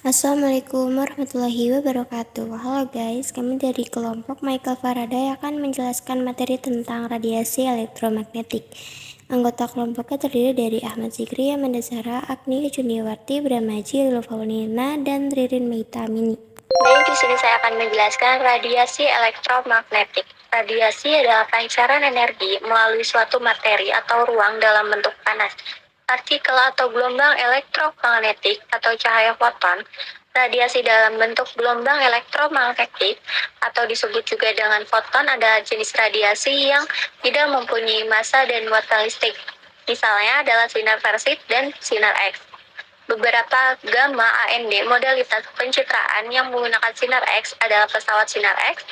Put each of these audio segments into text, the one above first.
Assalamualaikum warahmatullahi wabarakatuh. Halo guys, kami dari kelompok Michael Faraday akan menjelaskan materi tentang radiasi elektromagnetik. Anggota kelompoknya terdiri dari Ahmad Zikri, Amanda Zahra, Agni Juniwarti, Brahmaji, Lulfaulina, dan Ririn Meitamini. Baik, di sini saya akan menjelaskan radiasi elektromagnetik. Radiasi adalah pancaran energi melalui suatu materi atau ruang dalam bentuk panas. Partikel atau gelombang elektromagnetik atau cahaya foton, radiasi dalam bentuk gelombang elektromagnetik atau disebut juga dengan foton adalah jenis radiasi yang tidak mempunyai massa dan muatan listrik. Misalnya adalah sinar versit dan sinar X. Beberapa gamma AMD modalitas pencitraan yang menggunakan sinar X adalah pesawat sinar X,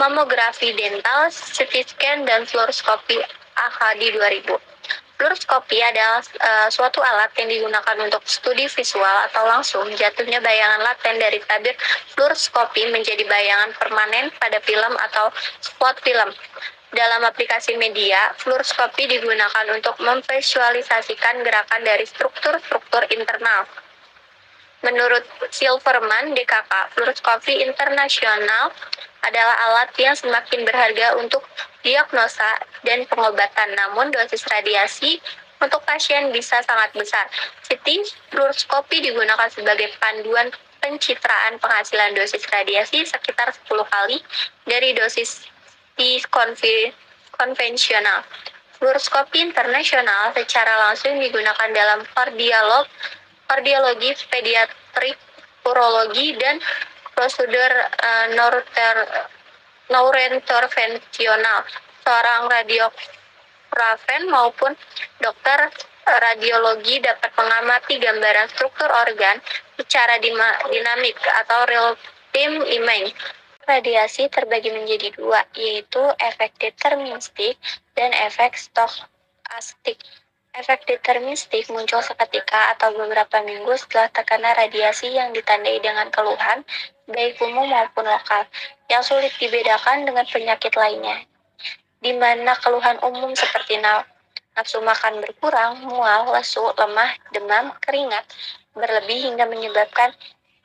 mamografi dental, CT scan, dan fluoroskopi AHD 2000. Fluoroskopi adalah suatu alat yang digunakan untuk studi visual atau langsung jatuhnya bayangan laten dari tabir fluoroskopi menjadi bayangan permanen pada film atau spot film. Dalam aplikasi media, fluoroskopi digunakan untuk memvisualisasikan gerakan dari struktur-struktur internal. Menurut Silverman, DKK, fluoroskopi internasional adalah alat yang semakin berharga untuk diagnosa dan pengobatan, namun dosis radiasi untuk pasien bisa sangat besar. CT fluoroskopi digunakan sebagai panduan pencitraan penghasilan dosis radiasi sekitar 10 kali dari dosis konvensional. Fluoroskopi internasional secara langsung digunakan dalam kardiologi, pediatrik, urologi, dan prosedur neurointervensional. Seorang radiografen maupun dokter radiologi dapat mengamati gambaran struktur organ secara dinamik atau real-time imaging. Radiasi terbagi menjadi dua, yaitu efek deterministik dan efek stokastik. Efek deterministik muncul seketika atau beberapa minggu setelah terkena radiasi yang ditandai dengan keluhan, baik umum maupun lokal, yang sulit dibedakan dengan penyakit lainnya. Di mana keluhan umum seperti nafsu makan berkurang, mual, lesu, lemah, demam, keringat, berlebih hingga menyebabkan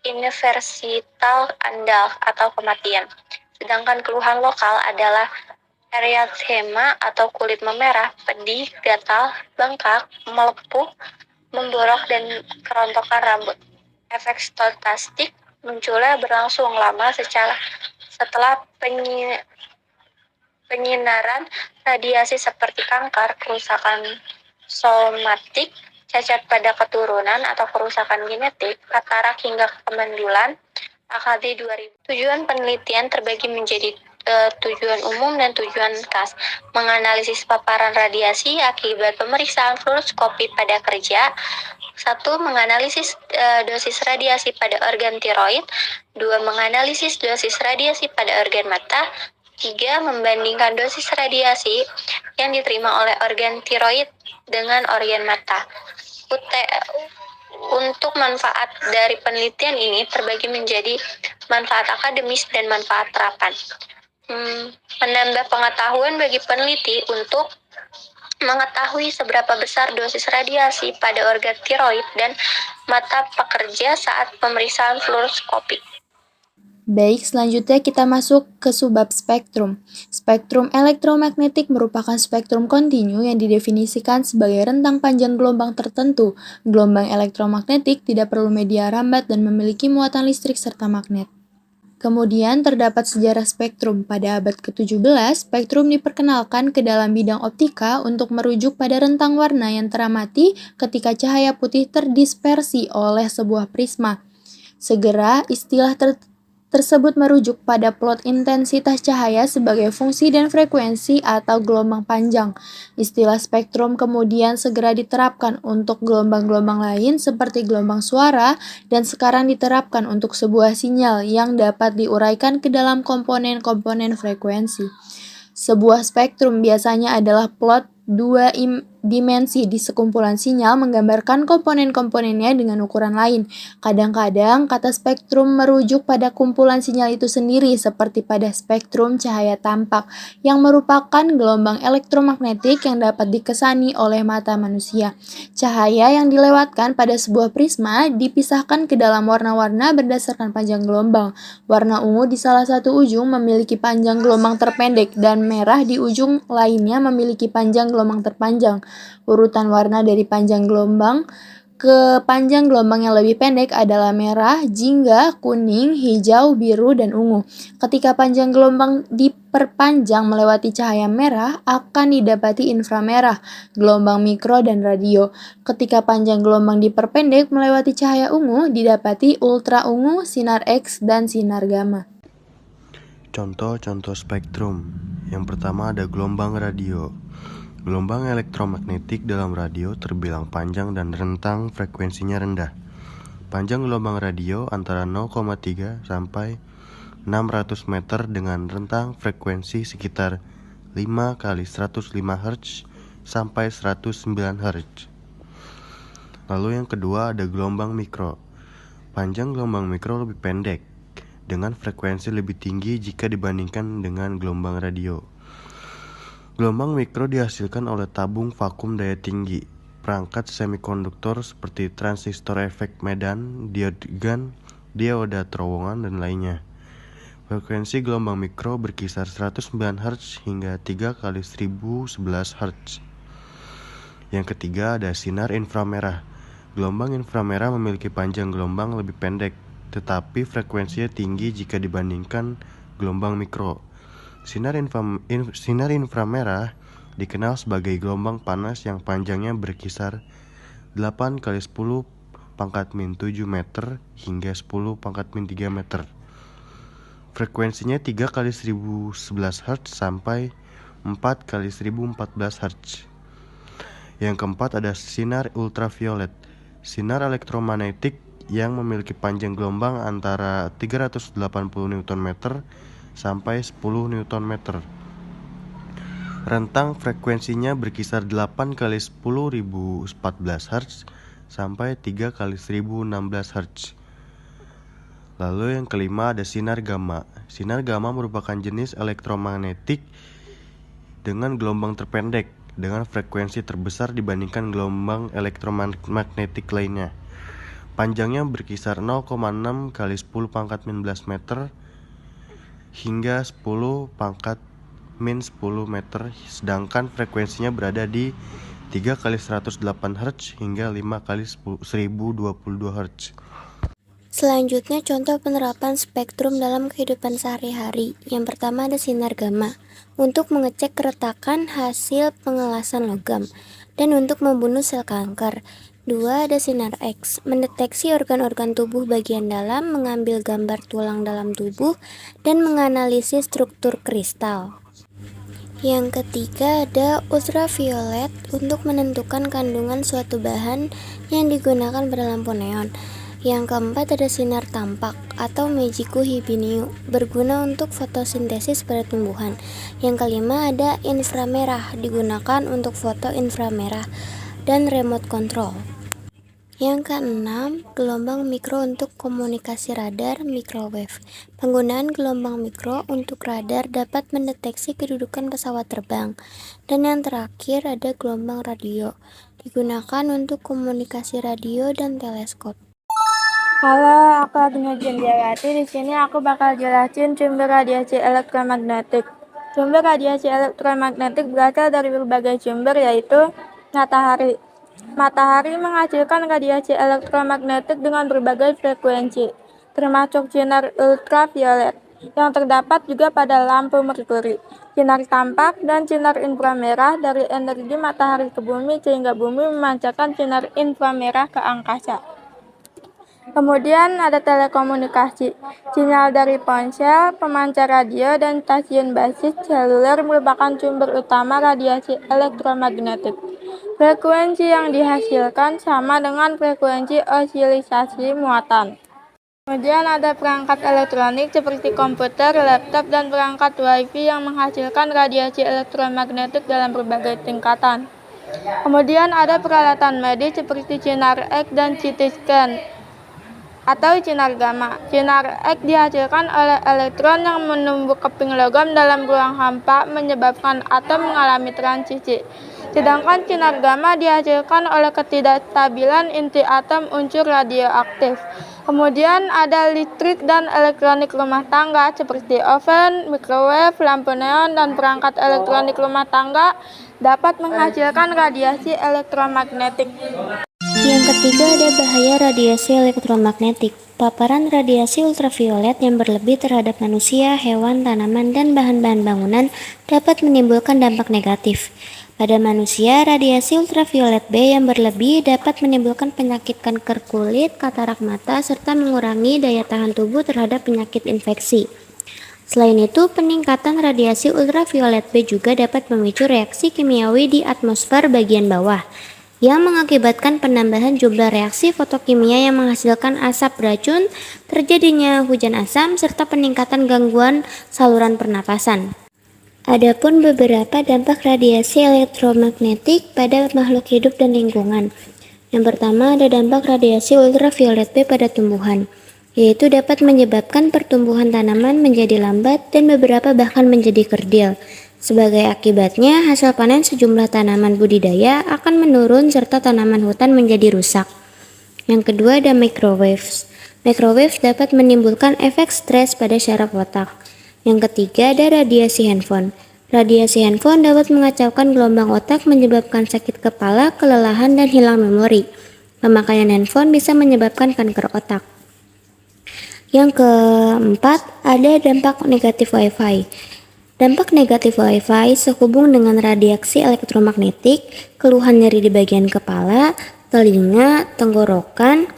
universal andal atau kematian. Sedangkan keluhan lokal adalah erythema atau kulit memerah, pedih, gatal, bengkak, melepuh, memborok, dan kerontokan rambut. Efek stokastik munculnya berlangsung lama setelah penyinaran radiasi seperti kanker, kerusakan somatik, cacat pada keturunan atau kerusakan genetik, katarak hingga kemandulan. AKD 2000. Tujuan penelitian terbagi menjadi tujuan umum dan tujuan khas. Menganalisis paparan radiasi akibat pemeriksaan fluoroskopi pada kerja. 1. Menganalisis dosis radiasi pada organ tiroid. 2. Menganalisis dosis radiasi pada organ mata. 3. Membandingkan dosis radiasi yang diterima oleh organ tiroid dengan organ mata. Untuk manfaat dari penelitian ini terbagi menjadi manfaat akademis dan manfaat terapan. Menambah pengetahuan bagi peneliti untuk mengetahui seberapa besar dosis radiasi pada organ tiroid dan mata pekerja saat pemeriksaan fluoroskopi. Baik, selanjutnya kita masuk ke subbab spektrum. Spektrum elektromagnetik merupakan spektrum kontinu yang didefinisikan sebagai rentang panjang gelombang tertentu. Gelombang elektromagnetik tidak perlu media rambat dan memiliki muatan listrik serta magnet. Kemudian terdapat sejarah spektrum. Pada abad ke-17, spektrum diperkenalkan ke dalam bidang optika untuk merujuk pada rentang warna yang teramati ketika cahaya putih terdispersi oleh sebuah prisma. Segera, istilah tersebut merujuk pada plot intensitas cahaya sebagai fungsi dan frekuensi atau gelombang panjang. Istilah spektrum kemudian segera diterapkan untuk gelombang-gelombang lain seperti gelombang suara dan sekarang diterapkan untuk sebuah sinyal yang dapat diuraikan ke dalam komponen-komponen frekuensi. Sebuah spektrum biasanya adalah plot dua dimensi di sekumpulan sinyal menggambarkan komponen-komponennya dengan ukuran lain. Kadang-kadang kata spektrum merujuk pada kumpulan sinyal itu sendiri, seperti pada spektrum cahaya tampak, yang merupakan gelombang elektromagnetik yang dapat dikesani oleh mata manusia. Cahaya yang dilewatkan pada sebuah prisma dipisahkan ke dalam warna-warna berdasarkan panjang gelombang. Warna ungu di salah satu ujung memiliki panjang gelombang terpendek dan merah di ujung lainnya memiliki panjang gelombang terpanjang. Urutan warna dari panjang gelombang ke panjang gelombang yang lebih pendek adalah merah, jingga, kuning, hijau, biru, dan ungu. Ketika panjang gelombang diperpanjang melewati cahaya merah, akan didapati inframerah, gelombang mikro, dan radio. Ketika panjang gelombang diperpendek melewati cahaya ungu, didapati ultra ungu, sinar X, dan sinar gamma. Contoh-contoh spektrum. Yang pertama ada gelombang radio. Gelombang elektromagnetik dalam radio terbilang panjang dan rentang frekuensinya rendah. Panjang gelombang radio antara 0,3 sampai 600 meter dengan rentang frekuensi sekitar 5 kali 105 Hz sampai 109 Hz. Lalu yang kedua ada gelombang mikro. Panjang gelombang mikro lebih pendek, dengan frekuensi lebih tinggi jika dibandingkan dengan gelombang radio. Gelombang mikro dihasilkan oleh tabung vakum daya tinggi, perangkat semikonduktor seperti transistor efek medan, diode GaN, dioda terowongan, dan lainnya. Frekuensi gelombang mikro berkisar 109 Hz hingga 3 kali 1011 Hz. Yang ketiga ada sinar inframerah. Gelombang inframerah memiliki panjang gelombang lebih pendek, tetapi frekuensinya tinggi jika dibandingkan gelombang mikro. Sinar inframerah dikenal sebagai gelombang panas yang panjangnya berkisar 8 kali 10 pangkat min 7 meter hingga 10 pangkat min 3 meter. Frekuensinya 3 kali 1011 Hz sampai 4 kali 1014 Hz. Yang keempat ada sinar ultraviolet. Sinar elektromagnetik yang memiliki panjang gelombang antara 380 Nm sampai 10 Nm. Rentang frekuensinya berkisar 8 kali 10.014 Hz sampai 3 kali 1016 Hz. Lalu yang kelima ada sinar gamma. Sinar gamma merupakan jenis elektromagnetik dengan gelombang terpendek dengan frekuensi terbesar dibandingkan gelombang elektromagnetik lainnya. Panjangnya berkisar 0,6 kali 10 pangkat min 11 meter hingga 10 pangkat min 10 meter, sedangkan frekuensinya berada di 3 kali 108 Hz hingga 5 kali 1022 Hz. Selanjutnya contoh penerapan spektrum dalam kehidupan sehari-hari. Yang pertama ada sinar gamma, untuk mengecek keretakan hasil pengelasan logam dan untuk membunuh sel kanker. 2. Ada sinar X, mendeteksi organ-organ tubuh bagian dalam, mengambil gambar tulang dalam tubuh, dan menganalisis struktur kristal. Yang ketiga ada ultraviolet, untuk menentukan kandungan suatu bahan yang digunakan pada lampu neon. Yang keempat ada sinar tampak atau Mejiku Hibiniu, berguna untuk fotosintesis pada tumbuhan. Yang kelima ada inframerah, digunakan untuk foto inframerah dan remote control. Yang keenam, gelombang mikro untuk komunikasi radar microwave. Penggunaan gelombang mikro untuk radar dapat mendeteksi kedudukan pesawat terbang. Dan yang terakhir ada gelombang radio, digunakan untuk komunikasi radio dan teleskop. Halo, aku Agnia Jendiarati. Di sini aku bakal jelasin sumber radiasi elektromagnetik. Sumber radiasi elektromagnetik berasal dari berbagai sumber, yaitu matahari. Matahari menghasilkan radiasi elektromagnetik dengan berbagai frekuensi, termasuk sinar ultraviolet, yang terdapat juga pada lampu merkuri, sinar tampak, dan sinar inframerah dari energi matahari ke bumi sehingga bumi memancarkan sinar inframerah ke angkasa. Kemudian ada telekomunikasi. Sinyal dari ponsel, pemancar radio, dan stasiun basis seluler merupakan sumber utama radiasi elektromagnetik. Frekuensi yang dihasilkan sama dengan frekuensi osilisasi muatan. Kemudian ada perangkat elektronik seperti komputer, laptop, dan perangkat WiFi yang menghasilkan radiasi elektromagnetik dalam berbagai tingkatan. Kemudian ada peralatan medis seperti sinar X dan CT scan atau sinar gamma. Sinar X dihasilkan oleh elektron yang menumbuk keping logam dalam ruang hampa menyebabkan atom mengalami transisi. Sedangkan sinar gamma dihasilkan oleh ketidakstabilan inti atom unsur radioaktif. Kemudian ada listrik dan elektronik rumah tangga seperti oven, microwave, lampu neon, dan perangkat elektronik rumah tangga dapat menghasilkan radiasi elektromagnetik. Yang ketiga ada bahaya radiasi elektromagnetik. Paparan radiasi ultraviolet yang berlebih terhadap manusia, hewan, tanaman, dan bahan-bahan bangunan dapat menimbulkan dampak negatif. Pada manusia, radiasi ultraviolet B yang berlebih dapat menimbulkan penyakit kanker kulit, katarak mata, serta mengurangi daya tahan tubuh terhadap penyakit infeksi. Selain itu, peningkatan radiasi ultraviolet B juga dapat memicu reaksi kimiawi di atmosfer bagian bawah, yang mengakibatkan penambahan jumlah reaksi fotokimia yang menghasilkan asap beracun, terjadinya hujan asam, serta peningkatan gangguan saluran pernapasan. Adapun beberapa dampak radiasi elektromagnetik pada makhluk hidup dan lingkungan. Yang pertama ada dampak radiasi ultraviolet B pada tumbuhan, yaitu dapat menyebabkan pertumbuhan tanaman menjadi lambat dan beberapa bahkan menjadi kerdil. Sebagai akibatnya, hasil panen sejumlah tanaman budidaya akan menurun serta tanaman hutan menjadi rusak. Yang kedua ada microwaves. Microwaves dapat menimbulkan efek stres pada syaraf otak. Yang ketiga ada radiasi handphone. Radiasi handphone dapat mengacaukan gelombang otak, menyebabkan sakit kepala, kelelahan, dan hilang memori. Pemakaian handphone bisa menyebabkan kanker otak. Yang keempat ada dampak negatif Wi-Fi. Dampak negatif Wi-Fi sehubung dengan radiasi elektromagnetik, keluhan nyeri di bagian kepala, telinga, tenggorokan,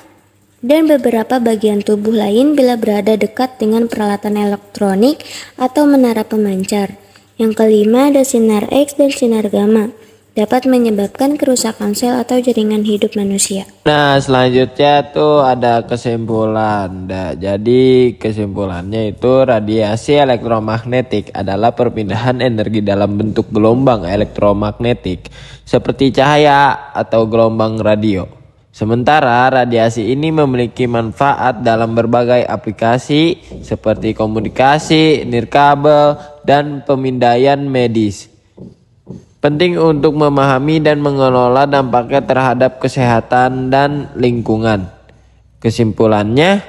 dan beberapa bagian tubuh lain bila berada dekat dengan peralatan elektronik atau menara pemancar. Yang kelima ada sinar X dan sinar gamma, dapat menyebabkan kerusakan sel atau jaringan hidup manusia. Nah, selanjutnya tuh ada kesimpulan. Jadi kesimpulannya itu radiasi elektromagnetik adalah perpindahan energi dalam bentuk gelombang elektromagnetik seperti cahaya atau gelombang radio. Sementara radiasi ini memiliki manfaat dalam berbagai aplikasi seperti komunikasi, nirkabel, dan pemindaian medis. Penting untuk memahami dan mengelola dampaknya terhadap kesehatan dan lingkungan. Kesimpulannya,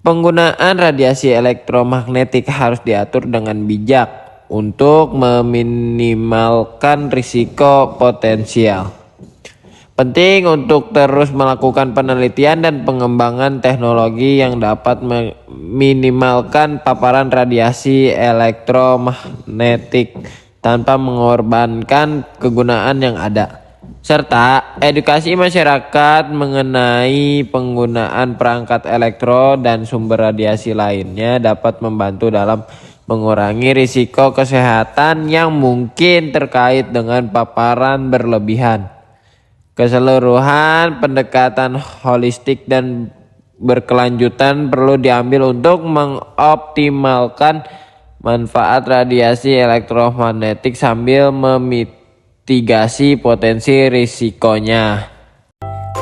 penggunaan radiasi elektromagnetik harus diatur dengan bijak untuk meminimalkan risiko potensial. Penting untuk terus melakukan penelitian dan pengembangan teknologi yang dapat meminimalkan paparan radiasi elektromagnetik tanpa mengorbankan kegunaan yang ada, serta edukasi masyarakat mengenai penggunaan perangkat elektro dan sumber radiasi lainnya dapat membantu dalam mengurangi risiko kesehatan yang mungkin terkait dengan paparan berlebihan. Keseluruhan pendekatan holistik dan berkelanjutan perlu diambil untuk mengoptimalkan manfaat radiasi elektromagnetik sambil memitigasi potensi risikonya.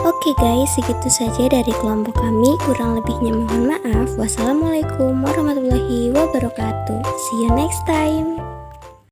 Oke guys, segitu saja dari kelompok kami. Kurang lebihnya mohon maaf. Wassalamualaikum warahmatullahi wabarakatuh. See you next time.